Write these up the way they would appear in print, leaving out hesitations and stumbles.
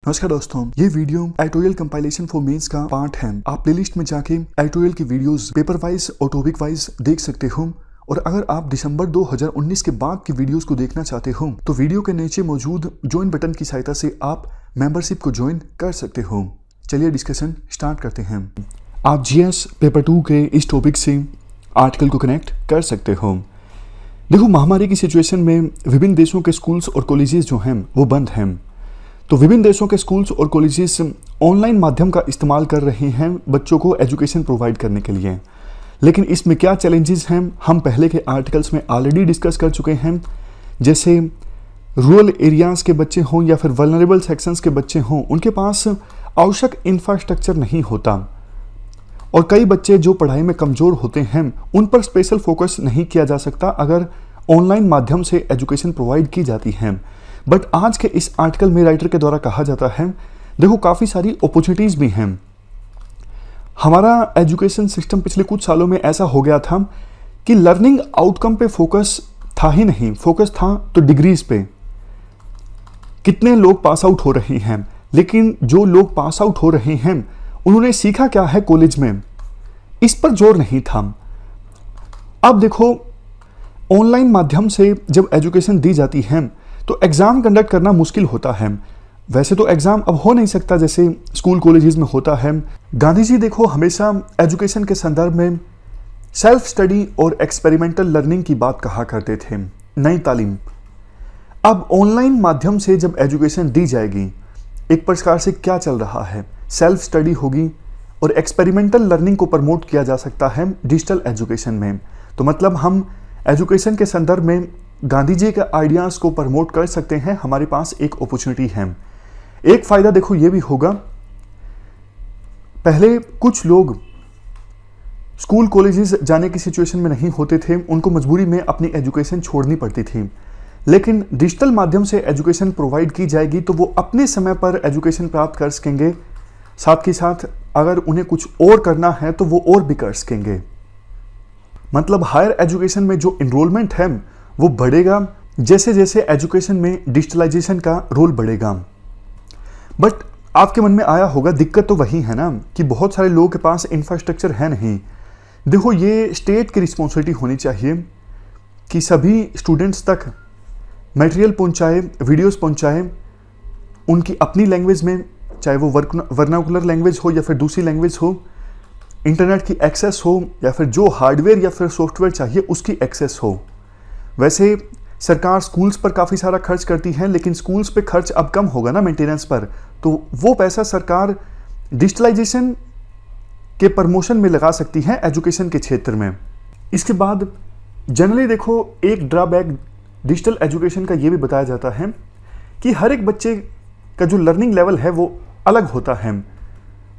नमस्कार दोस्तों, ये video editorial compilation for mains का पार्ट है। आप प्लेलिस्ट में जाके एडिटोरियल की वीडियोस पेपर वाइज और टॉपिक वाइज देख सकते हो। और अगर आप दिसंबर 2019 के बाद की वीडियोस को देखना चाहते हो तो वीडियो के नीचे मौजूद ज्वाइन बटन की सहायता से आप मेंबरशिप को ज्वाइन कर सकते हो। चलिए डिस्कशन स्टार्ट करते हैं। आप जीएस पेपर 2 के इस टॉपिक से आर्टिकल को कनेक्ट कर सकते हो। देखो, महामारी की सिचुएशन में विभिन्न देशों के स्कूल्स और कॉलेजेस जो हैं वो बंद हैं। तो विभिन्न देशों के स्कूल्स और कॉलेजेस ऑनलाइन माध्यम का इस्तेमाल कर रहे हैं बच्चों को एजुकेशन प्रोवाइड करने के लिए। लेकिन इसमें क्या चैलेंजेस हैं हम पहले के आर्टिकल्स में ऑलरेडी डिस्कस कर चुके हैं। जैसे रूरल एरियाज़ के बच्चे हों या फिर वल्नरेबल सेक्शंस के बच्चे हों, उनके पास आवश्यक इंफ्रास्ट्रक्चर नहीं होता और कई बच्चे जो पढ़ाई में कमज़ोर होते हैं उन पर स्पेशल फोकस नहीं किया जा सकता अगर ऑनलाइन माध्यम से एजुकेशन प्रोवाइड की जाती है। बट आज के इस आर्टिकल में राइटर के द्वारा कहा जाता है, देखो काफ़ी सारी अपॉर्चुनिटीज़ भी हैं। हमारा एजुकेशन सिस्टम पिछले कुछ सालों में ऐसा हो गया था कि लर्निंग आउटकम पे फोकस था ही नहीं, फोकस था तो डिग्रीज पे। कितने लोग पास आउट हो रहे हैं, लेकिन जो लोग पास आउट हो रहे हैं उन्होंने सीखा क्या है कॉलेज में, इस पर जोर नहीं था। अब देखो, ऑनलाइन माध्यम से जब एजुकेशन दी जाती है तो एग्ज़ाम कंडक्ट करना मुश्किल होता है। वैसे तो एग्ज़ाम अब हो नहीं सकता जैसे स्कूल कॉलेजेस में होता है। गांधी जी देखो हमेशा एजुकेशन के संदर्भ में सेल्फ स्टडी और एक्सपेरिमेंटल लर्निंग की बात कहा करते थे, नई तालीम। अब ऑनलाइन माध्यम से जब एजुकेशन दी जाएगी, एक प्रकार से क्या चल रहा है, सेल्फ स्टडी होगी और एक्सपेरिमेंटल लर्निंग को प्रमोट किया जा सकता है डिजिटल एजुकेशन में। तो मतलब हम एजुकेशन के संदर्भ में गांधी जी के आइडियाज़ को प्रमोट कर सकते हैं। हमारे पास एक अपॉर्चुनिटी है। एक फ़ायदा देखो ये भी होगा, पहले कुछ लोग स्कूल कॉलेजेस जाने की सिचुएशन में नहीं होते थे, उनको मजबूरी में अपनी एजुकेशन छोड़नी पड़ती थी। लेकिन डिजिटल माध्यम से एजुकेशन प्रोवाइड की जाएगी तो वो अपने समय पर एजुकेशन प्राप्त कर सकेंगे। साथ ही साथ अगर उन्हें कुछ और करना है तो वो और भी कर सकेंगे। मतलब हायर एजुकेशन में जो इनरोलमेंट है वो बढ़ेगा जैसे जैसे एजुकेशन में डिजिटलाइजेशन का रोल बढ़ेगा। बट आपके मन में आया होगा, दिक्कत तो वही है ना कि बहुत सारे लोगों के पास इंफ्रास्ट्रक्चर है नहीं। देखो, ये स्टेट की रिस्पॉन्सिबिलिटी होनी चाहिए कि सभी स्टूडेंट्स तक मटेरियल पहुंचाए, वीडियोस पहुंचाए, उनकी अपनी लैंग्वेज में, चाहे वो वर्नाकुलर लैंग्वेज हो या फिर दूसरी लैंग्वेज हो, इंटरनेट की एक्सेस हो या फिर जो हार्डवेयर या फिर सॉफ्टवेयर चाहिए उसकी एक्सेस हो। वैसे सरकार स्कूल्स पर काफ़ी सारा खर्च करती है, लेकिन स्कूल्स पे खर्च अब कम होगा ना मेंटेनेंस पर, तो वो पैसा सरकार डिजिटलाइजेशन के प्रमोशन में लगा सकती है एजुकेशन के क्षेत्र में। इसके बाद जनरली देखो, एक ड्रॉबैक डिजिटल एजुकेशन का ये भी बताया जाता है कि हर एक बच्चे का जो लर्निंग लेवल है वो अलग होता है।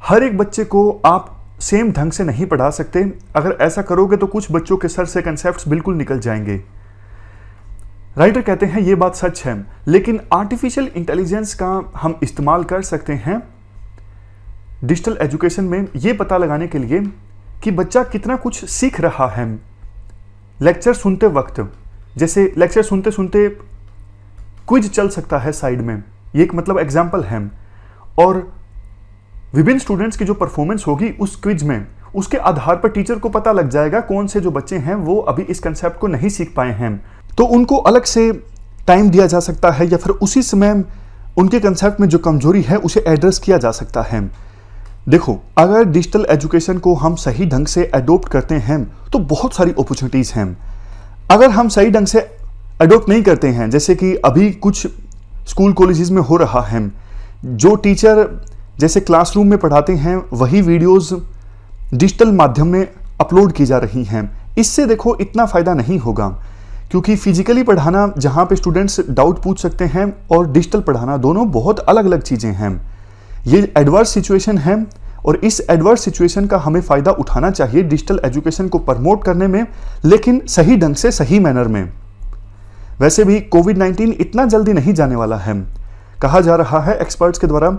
हर एक बच्चे को आप सेम ढंग से नहीं पढ़ा सकते। अगर ऐसा करोगे तो कुछ बच्चों के सर से कंसेप्ट्स बिल्कुल निकल जाएंगे। राइटर कहते हैं ये बात सच है, लेकिन आर्टिफिशियल इंटेलिजेंस का हम इस्तेमाल कर सकते हैं डिजिटल एजुकेशन में ये पता लगाने के लिए कि बच्चा कितना कुछ सीख रहा है लेक्चर सुनते वक्त। जैसे लेक्चर सुनते सुनते क्विज चल सकता है साइड में, ये एक मतलब एग्जाम्पल है। और विभिन्न स्टूडेंट्स की जो परफॉर्मेंस होगी उस क्विज में, उसके आधार पर टीचर को पता लग जाएगा कौन से जो बच्चे हैं वो अभी इस कंसेप्ट को नहीं सीख पाए हैं, तो उनको अलग से टाइम दिया जा सकता है या फिर उसी समय उनके कंसेप्ट में जो कमजोरी है उसे एड्रेस किया जा सकता है। देखो, अगर डिजिटल एजुकेशन को हम सही ढंग से अडोप्ट करते हैं तो बहुत सारी अपॉर्चुनिटीज़ हैं। अगर हम सही ढंग से अडोप्ट नहीं करते हैं, जैसे कि अभी कुछ स्कूल कॉलेजेस में हो रहा है, जो टीचर जैसे क्लासरूम में पढ़ाते हैं वही वीडियोस डिजिटल माध्यम में अपलोड की जा रही हैं, इससे देखो इतना फ़ायदा नहीं होगा। क्योंकि फिजिकली पढ़ाना जहाँ पे स्टूडेंट्स डाउट पूछ सकते हैं और डिजिटल पढ़ाना, दोनों बहुत अलग अलग चीज़ें हैं। ये एडवर्स सिचुएशन है और इस एडवर्स सिचुएशन का हमें फ़ायदा उठाना चाहिए डिजिटल एजुकेशन को प्रमोट करने में, लेकिन सही ढंग से, सही मैनर में। वैसे भी कोविड-19 इतना जल्दी नहीं जाने वाला है। कहा जा रहा है एक्सपर्ट्स के द्वारा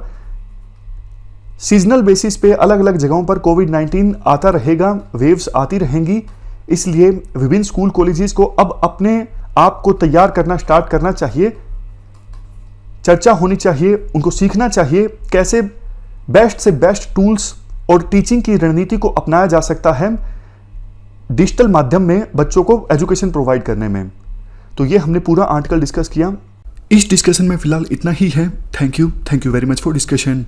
सीजनल बेसिस पे अलग अलग जगहों पर कोविड-19 आता रहेगा, वेव्स आती रहेंगी। इसलिए विभिन्न स्कूल कॉलेजेस को अब अपने आप को तैयार करना स्टार्ट करना चाहिए चर्चा होनी चाहिए, उनको सीखना चाहिए कैसे बेस्ट से बेस्ट टूल्स और टीचिंग की रणनीति को अपनाया जा सकता है डिजिटल माध्यम में बच्चों को एजुकेशन प्रोवाइड करने में। तो ये हमने पूरा आर्टिकल डिस्कस किया। इस डिस्कशन में फिलहाल इतना ही है। Thank you very much for discussion.